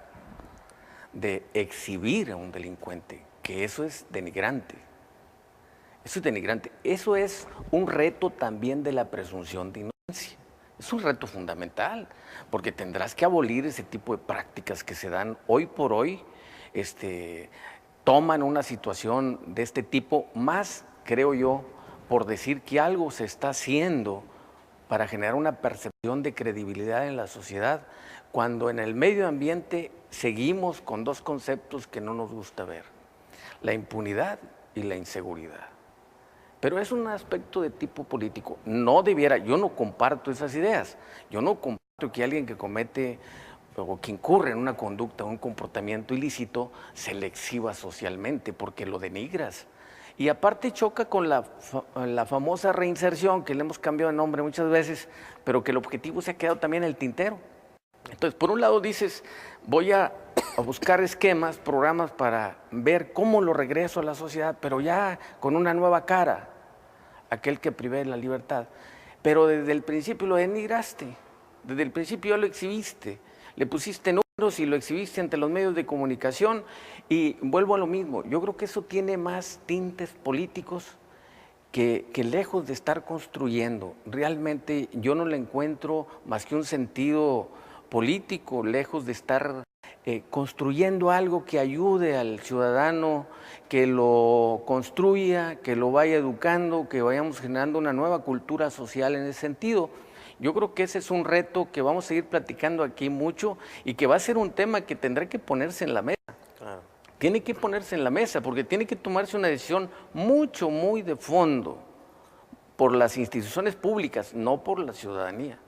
Speaker 2: de exhibir a un delincuente, que eso es denigrante. Eso es denigrante. Eso es un reto también de la presunción de inocencia. Es un reto fundamental, porque tendrás que abolir ese tipo de prácticas que se dan hoy por hoy, toman una situación de este tipo, más, creo yo, por decir que algo se está haciendo para generar una percepción de credibilidad en la sociedad, cuando en el medio ambiente seguimos con 2 conceptos que no nos gusta ver: la impunidad y la inseguridad. Pero es un aspecto de tipo político. No debiera, yo no comparto esas ideas. Yo no comparto que alguien que comete o que incurre en una conducta, un comportamiento ilícito, se le exhiba socialmente, porque lo denigras. Y aparte choca con la famosa reinserción, que le hemos cambiado de nombre muchas veces, pero que el objetivo se ha quedado también en el tintero. Entonces, por un lado dices, voy a buscar esquemas, programas para ver cómo lo regreso a la sociedad, pero ya con una nueva cara, aquel que privé la libertad. Pero desde el principio lo denigraste, desde el principio ya lo exhibiste, le pusiste números y lo exhibiste ante los medios de comunicación, y vuelvo a lo mismo. Yo creo que eso tiene más tintes políticos que lejos de estar construyendo. Realmente yo no le encuentro más que un sentido político, lejos de estar construyendo algo que ayude al ciudadano, que lo construya, que lo vaya educando, que vayamos generando una nueva cultura social en ese sentido. Yo creo que ese es un reto que vamos a seguir platicando aquí mucho y que va a ser un tema que tendrá que ponerse en la mesa.
Speaker 4: Claro.
Speaker 2: Tiene que ponerse en la mesa, porque tiene que tomarse una decisión muy de fondo por las instituciones públicas, no por la ciudadanía.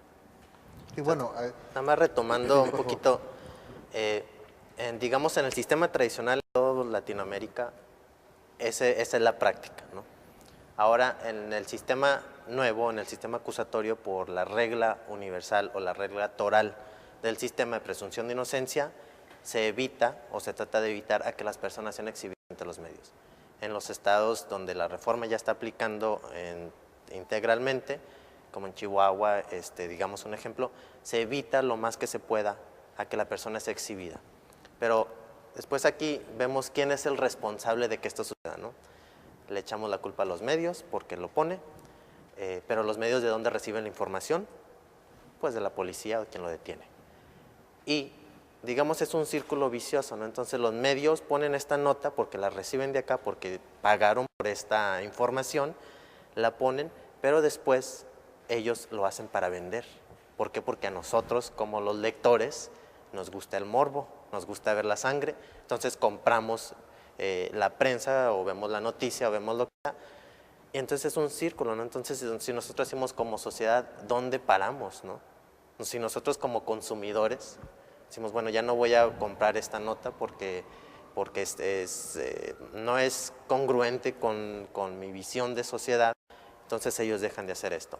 Speaker 1: Y bueno,
Speaker 4: nada más retomando un poquito, digamos, en el sistema tradicional de toda Latinoamérica, esa es la práctica, ¿no? Ahora, en el sistema nuevo, en el sistema acusatorio, por la regla universal o la regla toral del sistema de presunción de inocencia, se evita o se trata de evitar a que las personas sean exhibidas ante los medios. En los estados donde la reforma ya está aplicando integralmente, como en Chihuahua, digamos un ejemplo, se evita lo más que se pueda a que la persona sea exhibida. Pero después aquí vemos quién es el responsable de que esto suceda, ¿no? Le echamos la culpa a los medios porque lo pone, pero los medios ¿de dónde reciben la información? Pues de la policía o de quien lo detiene. Y digamos es un círculo vicioso, ¿no? Entonces los medios ponen esta nota porque la reciben de acá, porque pagaron por esta información, la ponen, pero después ellos lo hacen para vender. ¿Por qué? Porque a nosotros como los lectores nos gusta el morbo, nos gusta ver la sangre, entonces compramos la prensa o vemos la noticia o vemos lo que sea, y entonces es un círculo, ¿no? Entonces si nosotros decimos como sociedad, ¿dónde paramos, no? Si nosotros como consumidores decimos, bueno, ya no voy a comprar esta nota porque no es congruente con mi visión de sociedad, entonces ellos dejan de hacer esto.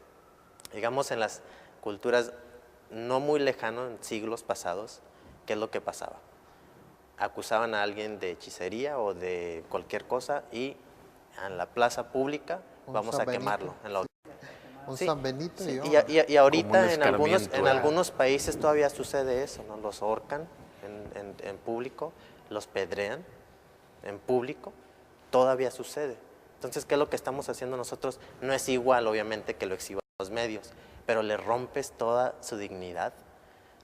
Speaker 4: Digamos en las culturas no muy lejanas, en siglos pasados, ¿qué es lo que pasaba? Acusaban a alguien de hechicería o de cualquier cosa y en la plaza pública vamos a quemarlo.
Speaker 1: Un San Benito.
Speaker 4: Sí. Y ahorita en algunos países todavía sucede eso, ¿no? Los ahorcan en público, los pedrean en público, todavía sucede. Entonces, ¿qué es lo que estamos haciendo nosotros? No es igual, obviamente, que lo exhiban los medios, pero le rompes toda su dignidad,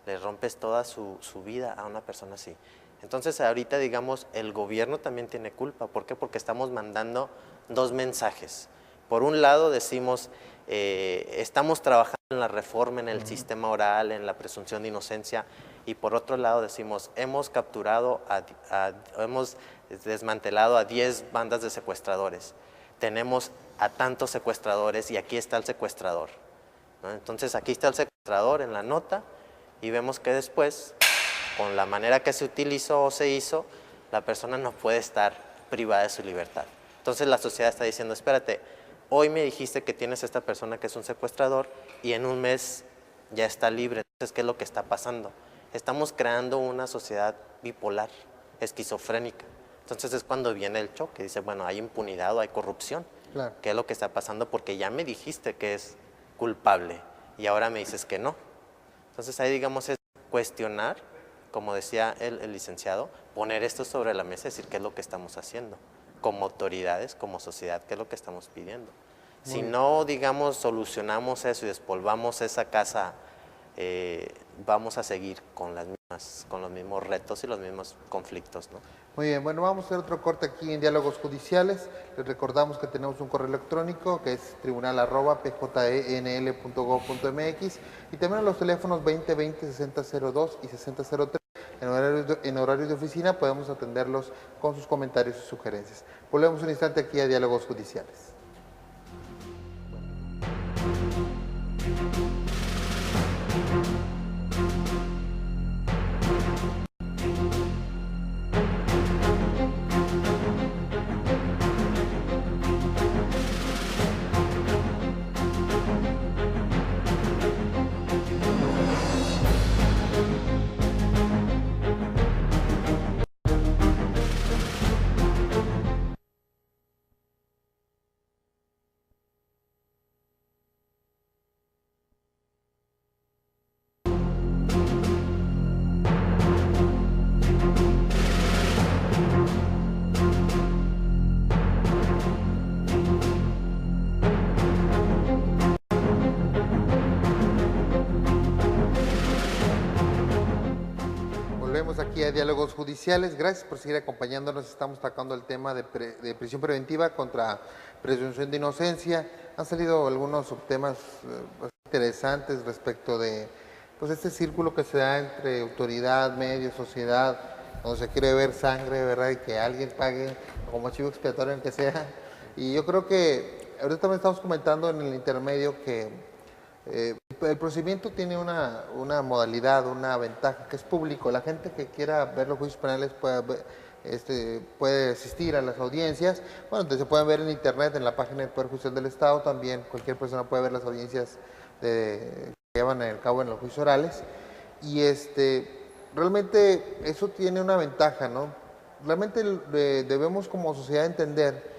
Speaker 4: le rompes toda su vida a una persona así. Entonces, ahorita, digamos, el gobierno también tiene culpa. ¿Por qué? Porque estamos mandando dos mensajes. Por un lado, decimos, estamos trabajando en la reforma en el sistema oral, en la presunción de inocencia, y por otro lado decimos, hemos capturado, hemos desmantelado a 10 bandas de secuestradores. Tenemos a tantos secuestradores y aquí está el secuestrador, ¿no? Entonces, aquí está el secuestrador en la nota y vemos que después, con la manera que se utilizó o se hizo, la persona no puede estar privada de su libertad. Entonces, la sociedad está diciendo, espérate, hoy me dijiste que tienes a esta persona que es un secuestrador y en un mes ya está libre. Entonces, ¿qué es lo que está pasando? Estamos creando una sociedad bipolar, esquizofrénica. Entonces es cuando viene el choque, dice, bueno, hay impunidad o hay corrupción. Claro. ¿Qué es lo que está pasando? Porque ya me dijiste que es culpable y ahora me dices que no. Entonces ahí, digamos, es cuestionar, como decía el licenciado, poner esto sobre la mesa y decir qué es lo que estamos haciendo como autoridades, como sociedad, qué es lo que estamos pidiendo. Si no, digamos, solucionamos eso y despolvamos esa casa, vamos a seguir con los mismos retos y los mismos conflictos, ¿no?
Speaker 1: Muy bien, bueno, vamos a hacer otro corte aquí en Diálogos Judiciales. Les recordamos que tenemos un correo electrónico que es tribunal@pjenl.gov.mx y también los teléfonos 2020-6002 y 6003. En horarios de oficina podemos atenderlos con sus comentarios y sugerencias. Volvemos un instante aquí a Diálogos Judiciales. Aquí a Diálogos Judiciales. Gracias por seguir acompañándonos. Estamos tocando el tema de prisión preventiva contra presunción de inocencia. Han salido algunos subtemas interesantes respecto de este círculo que se da entre autoridad, medios, sociedad, donde se quiere ver sangre, ¿verdad? Y que alguien pague como chivo expiatorio en que sea. Y yo creo que ahorita también estamos comentando en el intermedio que El procedimiento tiene una modalidad, una ventaja, que es público. La gente que quiera ver los juicios penales puede asistir a las audiencias. Bueno, entonces se pueden ver en internet, en la página del Poder Judicial del Estado. También cualquier persona puede ver las audiencias que llevan a cabo en los juicios orales. Y realmente eso tiene una ventaja, ¿no? Realmente debemos como sociedad entender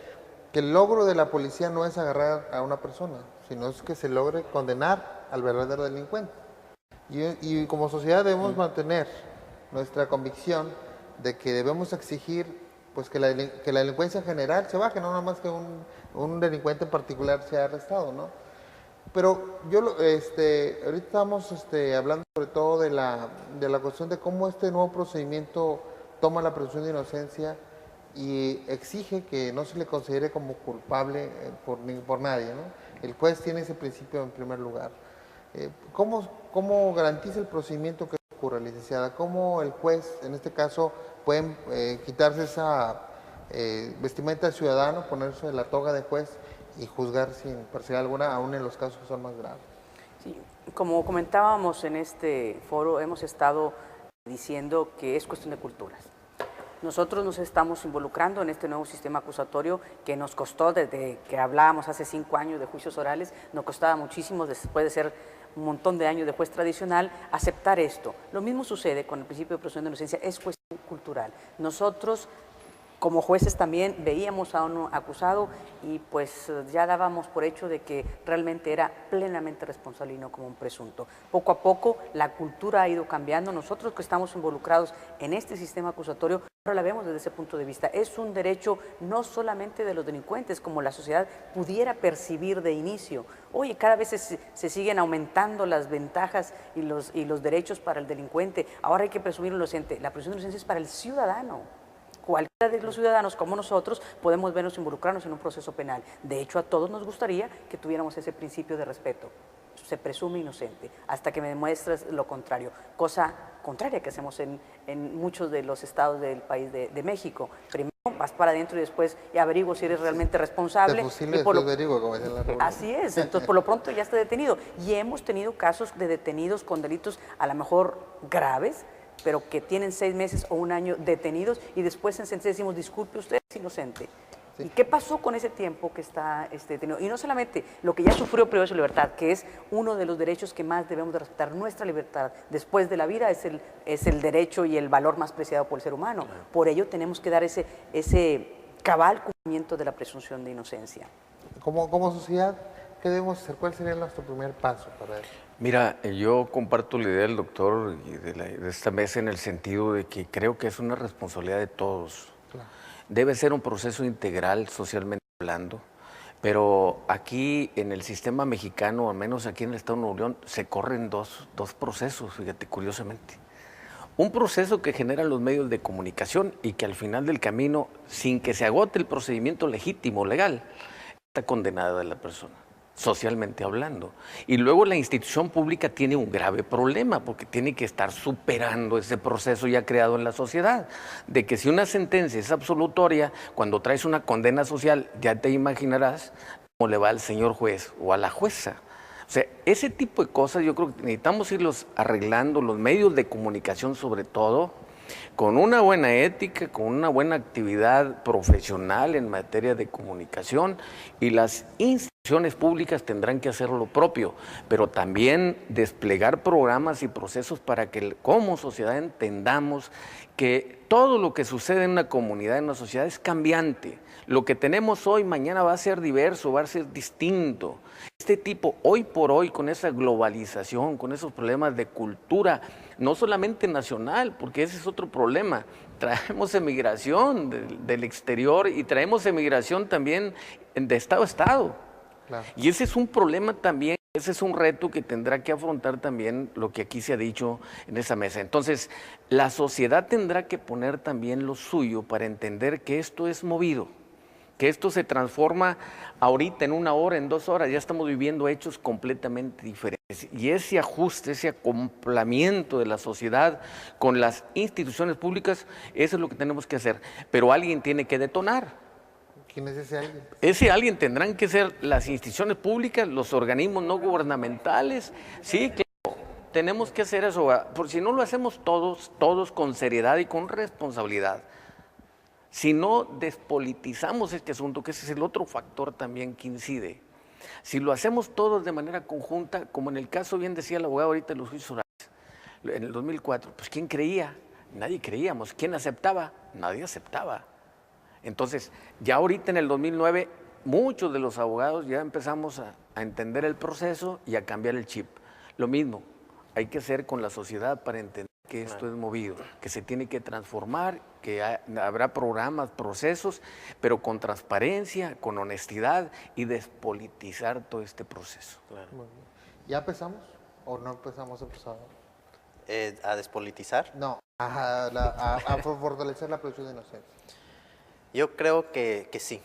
Speaker 1: que el logro de la policía no es agarrar a una persona, sino es que se logre condenar al verdadero delincuente. Y como sociedad debemos mantener nuestra convicción de que debemos exigir pues que la delincuencia en general se baje, no nada más que un delincuente en particular sea arrestado, ¿no? Pero ahorita estamos hablando sobre todo de la cuestión de cómo este nuevo procedimiento toma la presunción de inocencia y exige que no se le considere como culpable por nadie, ¿no? El juez tiene ese principio en primer lugar. ¿Cómo garantiza el procedimiento que ocurra, licenciada? ¿Cómo el juez, en este caso, puede quitarse esa vestimenta de ciudadano, ponerse la toga de juez y juzgar sin parcialidad alguna, aún en los casos que son más graves?
Speaker 3: Sí, como comentábamos en este foro, hemos estado diciendo que es cuestión de culturas. Nosotros nos estamos involucrando en este nuevo sistema acusatorio que nos costó, desde que hablábamos hace 5 años de juicios orales, nos costaba muchísimo, después de ser un montón de años de juez tradicional, aceptar esto. Lo mismo sucede con el principio de presunción de inocencia, es cuestión cultural. Nosotros, como jueces, también veíamos a un acusado y pues ya dábamos por hecho de que realmente era plenamente responsable y no como un presunto. Poco a poco la cultura ha ido cambiando. Nosotros que estamos involucrados en este sistema acusatorio, ahora la vemos desde ese punto de vista. Es un derecho no solamente de los delincuentes, como la sociedad pudiera percibir de inicio. Oye, cada vez se siguen aumentando las ventajas y los derechos para el delincuente. Ahora hay que presumir inocente. La presunción de inocencia es para el ciudadano. Cualquiera de los ciudadanos como nosotros podemos vernos involucrarnos en un proceso penal. De hecho, a todos nos gustaría que tuviéramos ese principio de respeto. Se presume inocente hasta que me demuestres lo contrario, cosa contraria que hacemos en muchos de los estados del país de México. Primero vas para adentro y después averiguo si eres realmente responsable.
Speaker 1: Te fusilo y después averiguo, como dicen la República.
Speaker 3: Así es, entonces por lo pronto ya está detenido. Y hemos tenido casos de detenidos con delitos a lo mejor graves, pero que tienen 6 meses o 1 año detenidos y después en sentencia decimos, disculpe, usted es inocente. Sí. ¿Y qué pasó con ese tiempo que está detenido? Y no solamente lo que ya sufrió privado de su libertad, que es uno de los derechos que más debemos de respetar, nuestra libertad después de la vida es el derecho y el valor más preciado por el ser humano. Por ello tenemos que dar ese cabal cumplimiento de la presunción de inocencia.
Speaker 1: Como sociedad, ¿qué debemos hacer? ¿Cuál sería nuestro primer paso para eso?
Speaker 2: Mira, yo comparto la idea del doctor y de esta mesa en el sentido de que creo que es una responsabilidad de todos. Claro. Debe ser un proceso integral, socialmente hablando, pero aquí en el sistema mexicano, al menos aquí en el Estado de Nuevo León, se corren dos procesos, fíjate, curiosamente. Un proceso que generan los medios de comunicación y que al final del camino, sin que se agote el procedimiento legítimo, legal, está condenada la persona, socialmente hablando. Y luego la institución pública tiene un grave problema porque tiene que estar superando ese proceso ya creado en la sociedad, de que si una sentencia es absolutoria, cuando traes una condena social, ya te imaginarás cómo le va al señor juez o a la jueza. O sea, ese tipo de cosas yo creo que necesitamos irlos arreglando, los medios de comunicación sobre todo, con una buena ética, con una buena actividad profesional en materia de comunicación, y las instituciones públicas tendrán que hacer lo propio, pero también desplegar programas y procesos para que como sociedad entendamos que todo lo que sucede en una comunidad, en una sociedad es cambiante. Lo que tenemos hoy, mañana va a ser diverso, va a ser distinto. Este tipo, hoy por hoy, con esa globalización, con esos problemas de cultura, no solamente nacional, porque ese es otro problema. Traemos emigración del exterior y traemos emigración también de estado a estado. Claro. Y ese es un problema también, ese es un reto que tendrá que afrontar también lo que aquí se ha dicho en esa mesa. Entonces, la sociedad tendrá que poner también lo suyo para entender que esto es movido, que esto se transforma ahorita en 1 hora, en 2 horas, ya estamos viviendo hechos completamente diferentes. Y ese ajuste, ese acoplamiento de la sociedad con las instituciones públicas, eso es lo que tenemos que hacer. Pero alguien tiene que detonar.
Speaker 1: ¿Quién es ese alguien?
Speaker 2: Ese alguien tendrán que ser las instituciones públicas, los organismos no gubernamentales. Sí, claro, tenemos que hacer eso, por si no lo hacemos todos con seriedad y con responsabilidad. Si no despolitizamos este asunto, que ese es el otro factor también que incide. Si lo hacemos todos de manera conjunta, como en el caso bien decía el abogado ahorita de los juicios orales, en el 2004, pues ¿quién creía? Nadie creíamos. ¿Quién aceptaba? Nadie aceptaba. Entonces, ya ahorita en el 2009, muchos de los abogados ya empezamos a entender el proceso y a cambiar el chip. Lo mismo, hay que hacer con la sociedad para entender que esto es movido, que se tiene que transformar, que habrá programas, procesos, pero con transparencia, con honestidad y despolitizar todo este proceso.
Speaker 4: Claro.
Speaker 1: ¿Ya empezamos o no empezamos a empezar?
Speaker 4: ¿A despolitizar?
Speaker 1: No, a fortalecer la presunción de inocencia.
Speaker 4: Yo creo que sí.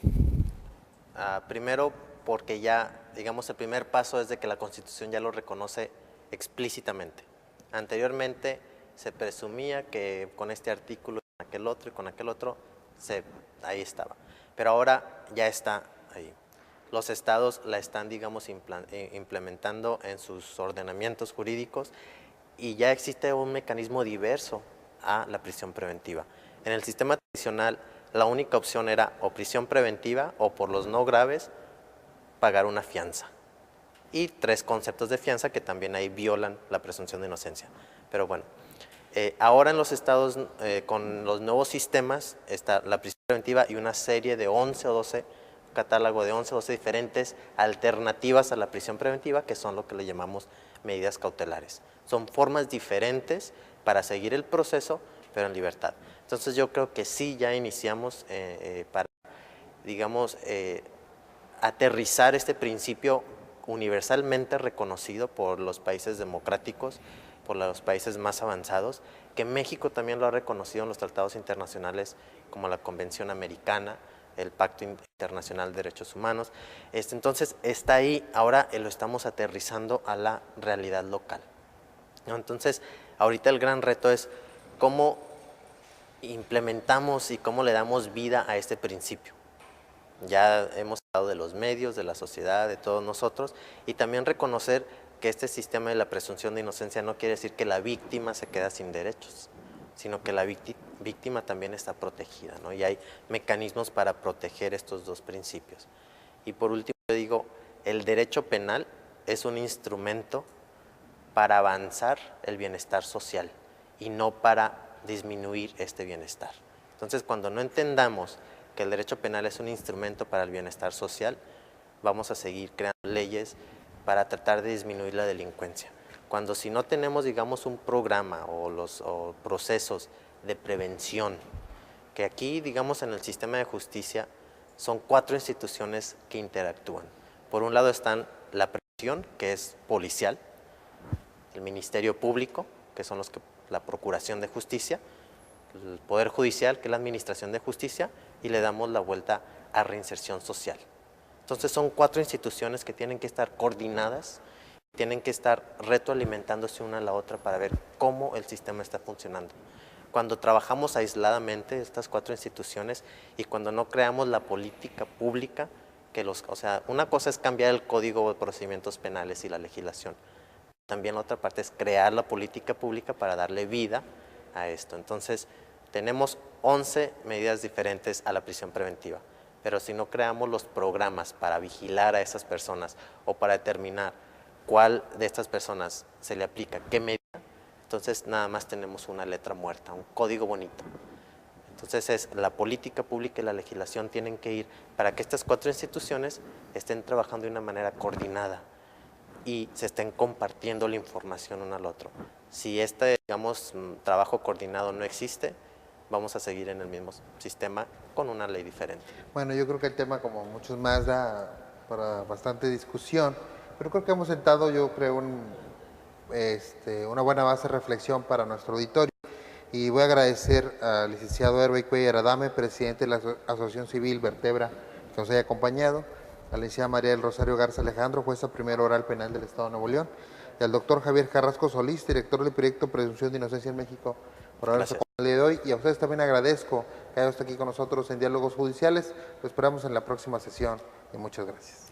Speaker 4: Primero porque ya, digamos, el primer paso es de que la Constitución ya lo reconoce explícitamente. Anteriormente se presumía que con este artículo, con aquel otro y con aquel otro, ahí estaba. Pero ahora ya está ahí. Los estados la están, digamos, implementando en sus ordenamientos jurídicos y ya existe un mecanismo diverso a la prisión preventiva. En el sistema tradicional, la única opción era o prisión preventiva o por los no graves pagar una fianza. Y 3 conceptos de fianza que también ahí violan la presunción de inocencia. Pero bueno, ahora en los estados con los nuevos sistemas está la prisión preventiva y una serie de 11 o 12, un catálogo de 11 o 12 diferentes alternativas a la prisión preventiva que son lo que le llamamos medidas cautelares. Son formas diferentes para seguir el proceso, pero en libertad. Entonces yo creo que sí ya iniciamos para, digamos, aterrizar este principio universalmente reconocido por los países democráticos, por los países más avanzados, que México también lo ha reconocido en los tratados internacionales como la Convención Americana, el Pacto Internacional de Derechos Humanos. Entonces está ahí, ahora lo estamos aterrizando a la realidad local. Entonces ahorita el gran reto es cómo implementamos y cómo le damos vida a este principio. Ya hemos hablado de los medios, de la sociedad, de todos nosotros, y también reconocer que este sistema de la presunción de inocencia no quiere decir que la víctima se queda sin derechos, sino que la víctima también está protegida, ¿no? Y hay mecanismos para proteger estos dos principios. Y por último, yo digo, el derecho penal es un instrumento para avanzar el bienestar social y no para disminuir este bienestar. Entonces, cuando no entendamos que el derecho penal es un instrumento para el bienestar social, vamos a seguir creando leyes para tratar de disminuir la delincuencia. Cuando si no tenemos, digamos, un programa o procesos de prevención, que aquí, digamos, en el sistema de justicia son 4 instituciones que interactúan. Por un lado están la prevención, que es policial, el Ministerio Público, que son la Procuración de Justicia, el Poder Judicial, que es la Administración de Justicia, y le damos la vuelta a reinserción social. Entonces son 4 instituciones que tienen que estar coordinadas, tienen que estar retroalimentándose una a la otra para ver cómo el sistema está funcionando. Cuando trabajamos aisladamente estas 4 instituciones y cuando no creamos la política pública, o sea, una cosa es cambiar el Código de Procedimientos Penales y la legislación, también la otra parte es crear la política pública para darle vida a esto. Entonces, tenemos 11 medidas diferentes a la prisión preventiva, pero si no creamos los programas para vigilar a esas personas o para determinar cuál de estas personas se le aplica qué medida, entonces nada más tenemos una letra muerta, un código bonito. Entonces la política pública y la legislación tienen que ir para que estas 4 instituciones estén trabajando de una manera coordinada y se estén compartiendo la información uno al otro. Si este, digamos, trabajo coordinado no existe, vamos a seguir en el mismo sistema con una ley diferente.
Speaker 1: Bueno, yo creo que el tema, como muchos más, da para bastante discusión, pero creo que hemos sentado, yo creo, una buena base de reflexión para nuestro auditorio. Y voy a agradecer al licenciado Hervey Cuellar Adame, presidente de la Asociación Civil Vertebra, que nos haya acompañado, a la licenciada María del Rosario Garza Alejandro, jueza primero oral penal del Estado de Nuevo León, y al doctor Javier Carrasco Solís, director del proyecto Presunción de Inocencia en México, por habernos
Speaker 4: Gracias.
Speaker 1: acompañado el día de hoy. Y a ustedes también agradezco que hayan estado aquí con nosotros en Diálogos Judiciales. Lo esperamos en la próxima sesión y muchas gracias.